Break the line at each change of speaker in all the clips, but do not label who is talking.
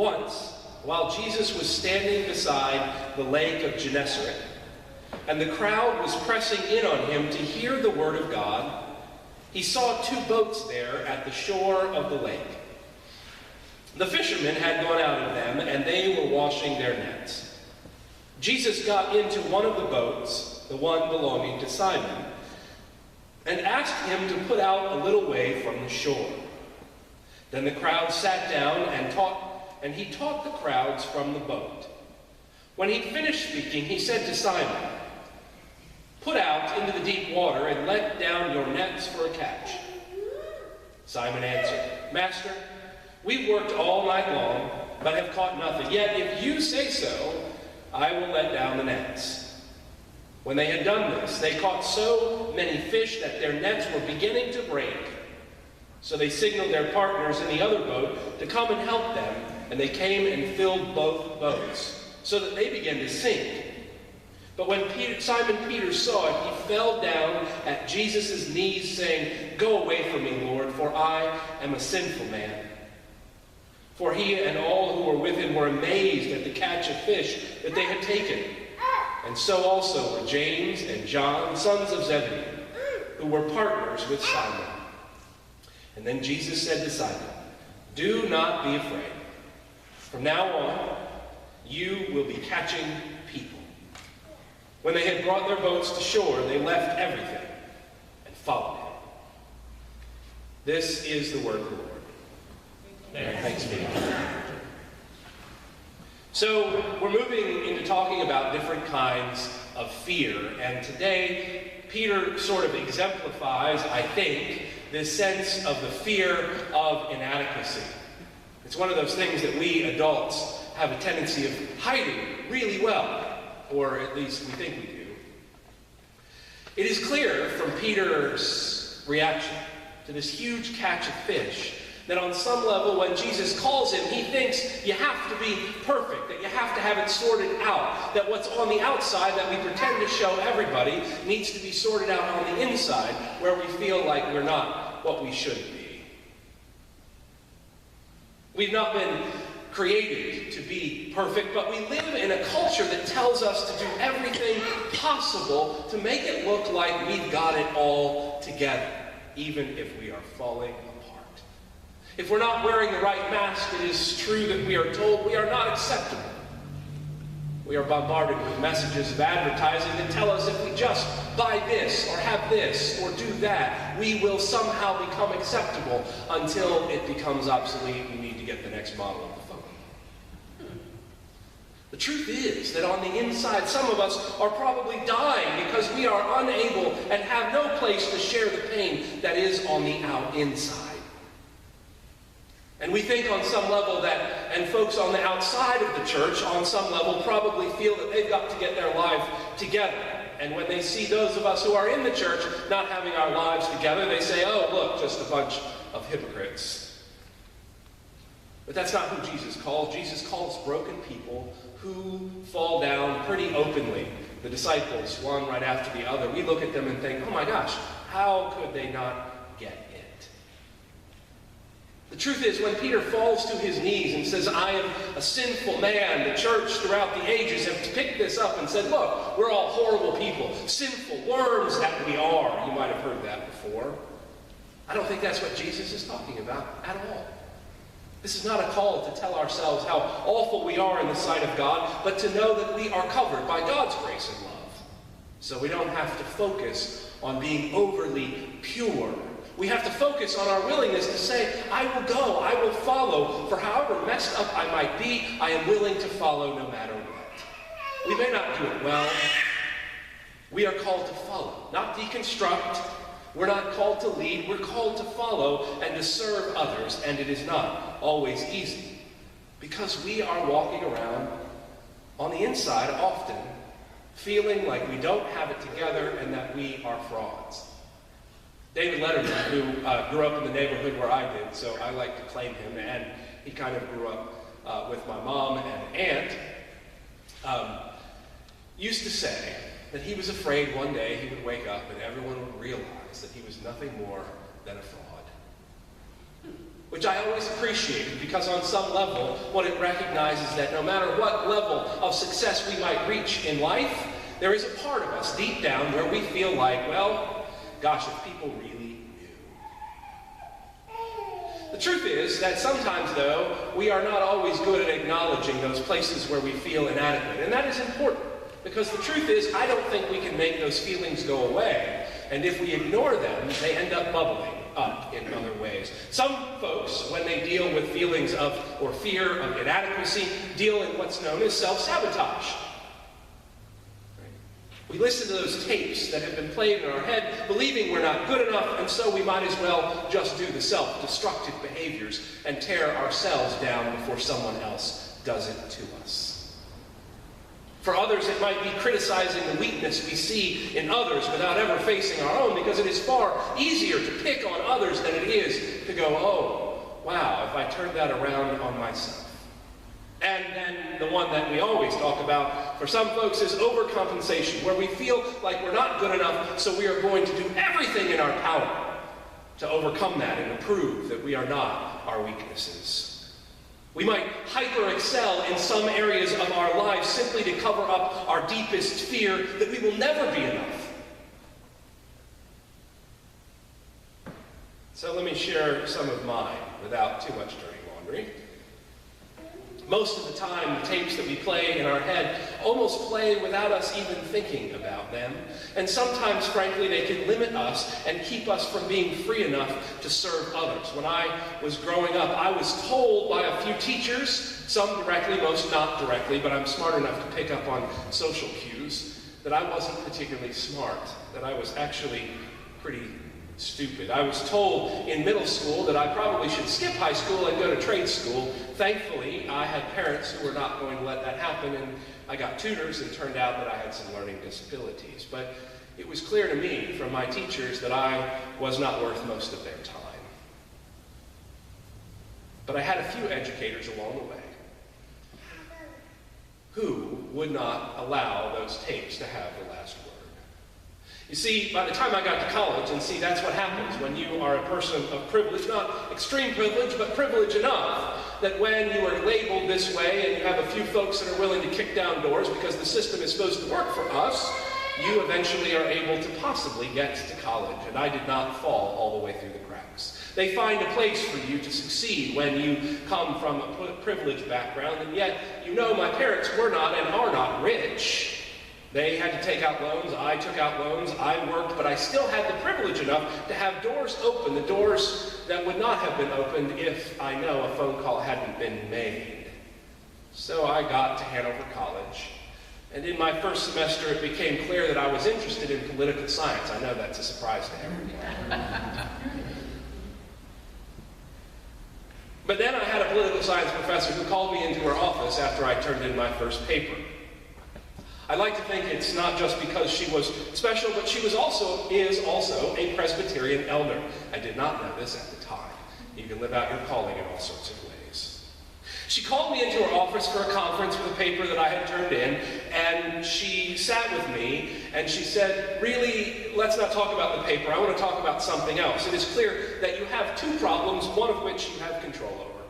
Once, while Jesus was standing beside the lake of Gennesaret, and the crowd was pressing in on him to hear the word of God, he saw two boats there at the shore of the lake. The fishermen had gone out of them, and they were washing their nets. Jesus got into one of the boats, the one belonging to Simon, and asked him to put out a little way from the shore. Then the crowd sat down and he taught the crowds from the boat. When he'd finished speaking, he said to Simon, "Put out into the deep water and let down your nets for a catch." Simon answered, "Master, we've worked all night long, but have caught nothing. Yet if you say so, I will let down the nets." When they had done this, they caught so many fish that their nets were beginning to break. So they signaled their partners in the other boat to come and help them, and they came and filled both boats, so that they began to sink. But when Simon Peter saw it, he fell down at Jesus' knees, saying, "Go away from me, Lord, for I am a sinful man." For he and all who were with him were amazed at the catch of fish that they had taken. And so also were James and John, sons of Zebedee, who were partners with Simon. And then Jesus said to Simon, "Do not be afraid. From now on, you will be catching people." When they had brought their boats to shore, they left everything and followed him. This is the word of the Lord. Thanks be to God. So we're moving into talking about different kinds of fear, and today Peter sort of exemplifies, I think, this sense of the fear of inadequacy. It's one of those things that we adults have a tendency of hiding really well, or at least we think we do. It is clear from Peter's reaction to this huge catch of fish that on some level, when Jesus calls him, he thinks you have to be perfect, that you have to have it sorted out, that what's on the outside that we pretend to show everybody needs to be sorted out on the inside, where we feel like we're not what we should be. We've not been created to be perfect, but we live in a culture that tells us to do everything possible to make it look like we've got it all together, even if we are falling apart. If we're not wearing the right mask, it is true that we are told we are not acceptable. We are bombarded with messages of advertising that tell us if we just buy this or have this or do that, we will somehow become acceptable until it becomes obsolete and we need to get the next model of the phone. The truth is that on the inside, some of us are probably dying because we are unable and have no place to share the pain that is on the inside. And we think on some level that, and folks on the outside of the church on some level probably feel that they've got to get their life together. And when they see those of us who are in the church not having our lives together, they say, "Oh, look, just a bunch of hypocrites." But that's not who Jesus calls. Jesus calls broken people who fall down pretty openly. The disciples, one right after the other, we look at them and think, "Oh my gosh, how could they not get it?" The truth is, when Peter falls to his knees and says, "I am a sinful man," the church throughout the ages have picked this up and said, "Look, we're all horrible people, sinful worms that we are." You might have heard that before. I don't think that's what Jesus is talking about at all. This is not a call to tell ourselves how awful we are in the sight of God, but to know that we are covered by God's grace and love. So we don't have to focus on being overly pure. We have to focus on our willingness to say, "I will go, I will follow, for however messed up I might be, I am willing to follow no matter what." We may not do it well. We are called to follow, not deconstruct. We're not called to lead, we're called to follow and to serve others, and it is not always easy, because we are walking around on the inside often feeling like we don't have it together and that we are frauds. David Letterman, who grew up in the neighborhood where I did, so I like to claim him, and he kind of grew up with my mom and aunt, used to say that he was afraid one day he would wake up and everyone would realize that he was nothing more than a fraud. which I always appreciated because on some level, what it recognizes that no matter what level of success we might reach in life, there is a part of us deep down where we feel like, well, gosh, if people really knew. The truth is that sometimes, though, we are not always good at acknowledging those places where we feel inadequate. And that is important, because the truth is, I don't think we can make those feelings go away. And if we ignore them, they end up bubbling up in other ways. Some folks, when they deal with feelings of, or fear of inadequacy, deal in what's known as self-sabotage. We listen to those tapes that have been played in our head, believing we're not good enough, and so we might as well just do the self-destructive behaviors and tear ourselves down before someone else does it to us. For others, it might be criticizing the weakness we see in others without ever facing our own, because it is far easier to pick on others than it is to go, oh, wow, if I turned that around on myself. And then the one that we always talk about for some folks is overcompensation, where we feel like we're not good enough, so we are going to do everything in our power to overcome that and to prove that we are not our weaknesses. We might hyper-excel in some areas of our lives simply to cover up our deepest fear that we will never be enough. So let me share some of mine without too much dirty laundry. Most of the time, the tapes that we play in our head almost play without us even thinking about them. And sometimes, frankly, they can limit us and keep us from being free enough to serve others. When I was growing up, I was told by a few teachers, some directly, most not directly, but I'm smart enough to pick up on social cues, that I wasn't particularly smart, that I was actually pretty stupid. I was told in middle school that I probably should skip high school and go to trade school. Thankfully, I had parents who were not going to let that happen, and I got tutors, and it turned out that I had some learning disabilities. But it was clear to me from my teachers that I was not worth most of their time. But I had a few educators along the way who would not allow those tapes to have the last word. You see, by the time I got to college, and see, that's what happens when you are a person of privilege, not extreme privilege, but privilege enough that when you are labeled this way and you have a few folks that are willing to kick down doors because the system is supposed to work for us, you eventually are able to possibly get to college. And I did not fall all the way through the cracks. They find a place for you to succeed when you come from a privileged background, and yet, you know, my parents were not and are not rich. They had to take out loans, I took out loans, I worked, but I still had the privilege enough to have doors open, the doors that would not have been opened if I know a phone call hadn't been made. So I got to Hanover College, and in my first semester it became clear that I was interested in political science. I know that's a surprise to everyone. But then I had a political science professor who called me into her office after I turned in my first paper. I like to think it's not just because she was special, but she is also a Presbyterian elder. I did not know this at the time. You can live out your calling in all sorts of ways. She called me into her office for a conference with a paper that I had turned in, and she sat with me, and she said, really, let's not talk about the paper. I want to talk about something else. It is clear that you have two problems, one of which you have control over.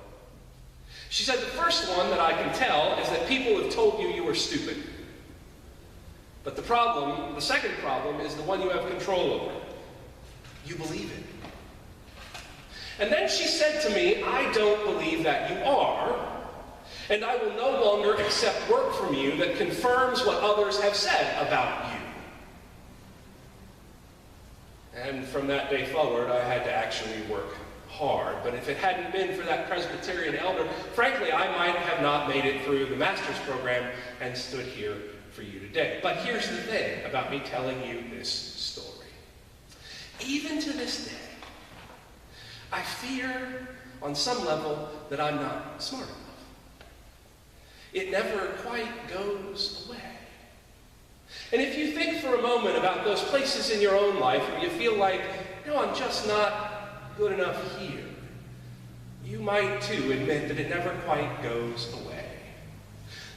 She said, the first one that I can tell is that people have told you you were stupid. But the second problem, is the one you have control over. You believe it. And then she said to me, I don't believe that you are, and I will no longer accept work from you that confirms what others have said about you. And from that day forward, I had to actually work hard. But if it hadn't been for that Presbyterian elder, frankly, I might have not made it through the master's program and stood here for you today. But here's the thing about me telling you this story. Even to this day, I fear on some level that I'm not smart enough. It never quite goes away. And if you think for a moment about those places in your own life where you feel like, no, I'm just not good enough here, you might too admit that it never quite goes away.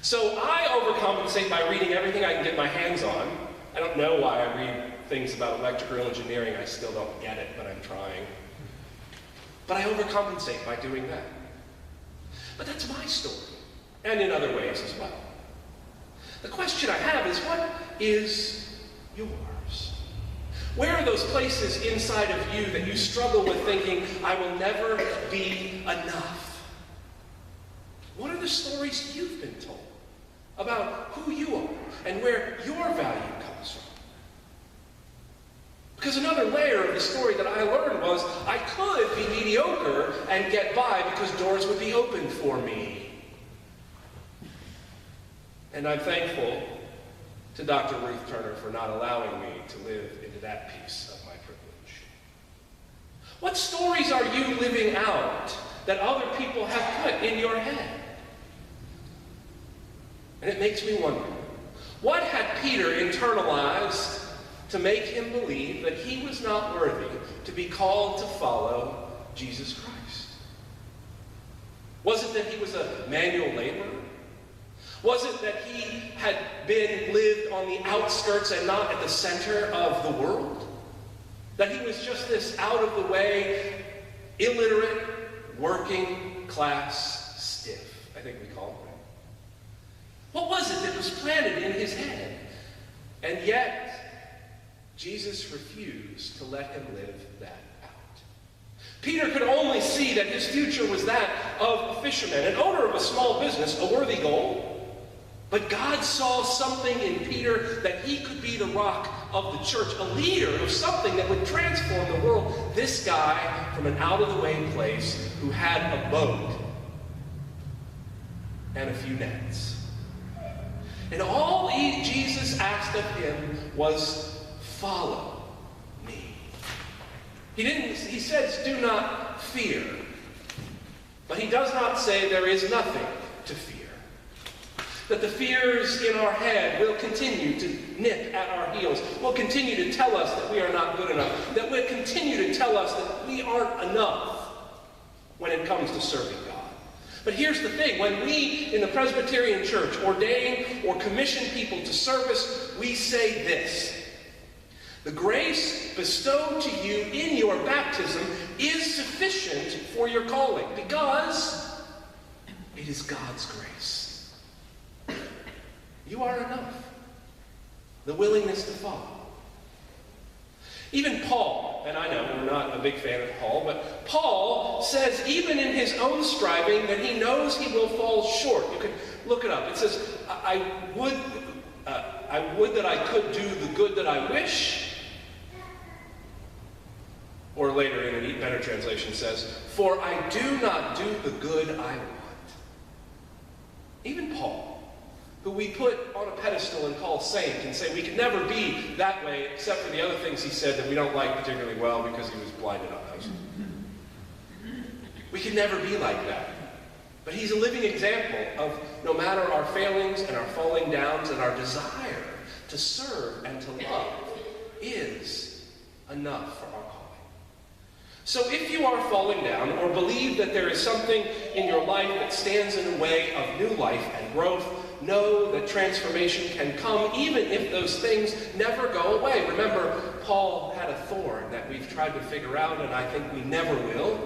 So I overcompensate by reading everything I can get my hands on. I don't know why I read things about electrical engineering. I still don't get it, but I'm trying. but I overcompensate by doing that. But that's my story, and in other ways as well. The question I have is, what is yours? Where are those places inside of you that you struggle with thinking, I will never be enough? What are the stories you've been told about who you are and where your value comes from? Because another layer of the story that I learned was I could be mediocre and get by because doors would be opened for me. And I'm thankful to Dr. Ruth Turner for not allowing me to live into that piece of my privilege. What stories are you living out that other people have put in your head? And it makes me wonder, what had Peter internalized to make him believe that he was not worthy to be called to follow Jesus Christ? Was it that he was a manual laborer? Was it that he had lived on the outskirts and not at the center of the world? That he was just this out-of-the-way, illiterate, working-class stiff, I think we call him. What was it that was planted in his head? And yet, Jesus refused to let him live that out. Peter could only see that his future was that of a fisherman, an owner of a small business, a worthy goal. But God saw something in Peter that he could be the rock of the church, a leader of something that would transform the world. This guy from an out-of-the-way place who had a boat and a few nets. And all Jesus asked of him was, follow me. He says, do not fear. But he does not say there is nothing to fear. That the fears in our head will continue to nip at our heels, will continue to tell us that we are not good enough, that will continue to tell us that we aren't enough when it comes to serving God. But here's the thing, when we in the Presbyterian Church ordain or commission people to service, we say this: the grace bestowed to you in your baptism is sufficient for your calling, because it is God's grace. You are enough. The willingness to follow. Even Paul, and I know we're not a big fan of Paul, but Paul says even in his own striving that he knows he will fall short. You can look it up. It says, I would that I could do the good that I wish. Or later in a better translation says, for I do not do the good I want. Even Paul, who we put on a pedestal and call saint and say we could never be that way except for the other things he said that we don't like particularly well because he was blinded on those. We could never be like that. But he's a living example of no matter our failings and our falling downs and our desire to serve and to love is enough for our calling. So if you are falling down or believe that there is something in your life that stands in the way of new life and growth, know that transformation can come even if those things never go away. Remember, Paul had a thorn that we've tried to figure out, and I think we never will.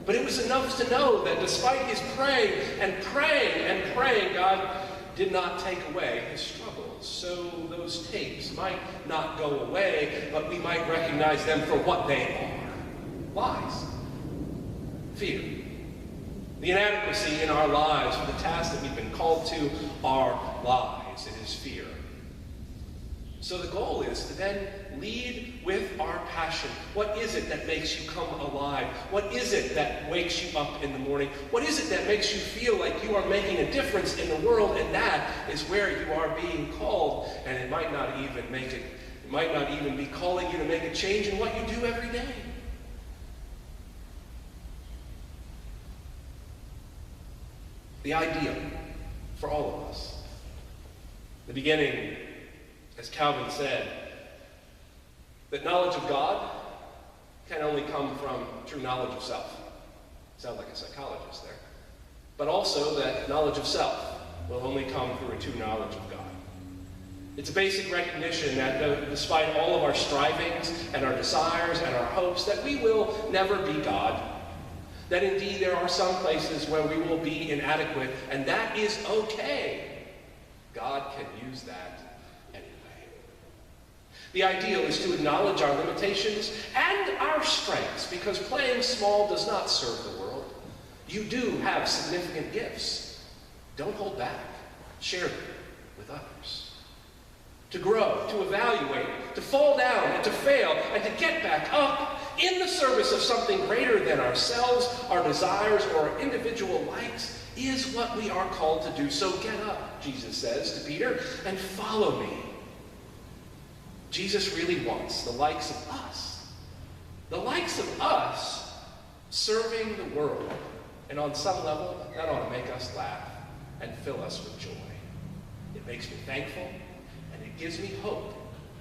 But it was enough to know that despite his praying and praying and praying, God did not take away his struggles. So those tapes might not go away, but we might recognize them for what they are. Lies. Fear. The inadequacy in our lives for the task that we've been called to are lies. It is fear. So the goal is to then lead with our passion. What is it that makes you come alive? What is it that wakes you up in the morning? What is it that makes you feel like you are making a difference in the world? And that is where you are being called. And it might not even be calling you to make a change in what you do every day. The ideal for all of us. The beginning, as Calvin said, that knowledge of God can only come from true knowledge of self. Sound like a psychologist there. But also that knowledge of self will only come through a true knowledge of God. It's a basic recognition that despite all of our strivings and our desires and our hopes, that we will never be God. that indeed there are some places where we will be inadequate, and that is okay. God can use that anyway. The ideal is to acknowledge our limitations and our strengths, because playing small does not serve the world. You do have significant gifts. Don't hold back. Share them with others. To grow, to evaluate, to fall down, and to fail, and to get back up in the service of something greater than ourselves, our desires, or our individual likes is what we are called to do. So get up, Jesus says to Peter, and follow me. Jesus really wants the likes of us, serving the world. And on some level, that ought to make us laugh and fill us with joy. It makes me thankful, and it gives me hope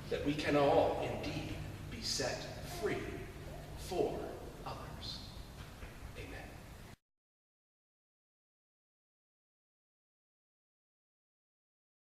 that we can all indeed be set free for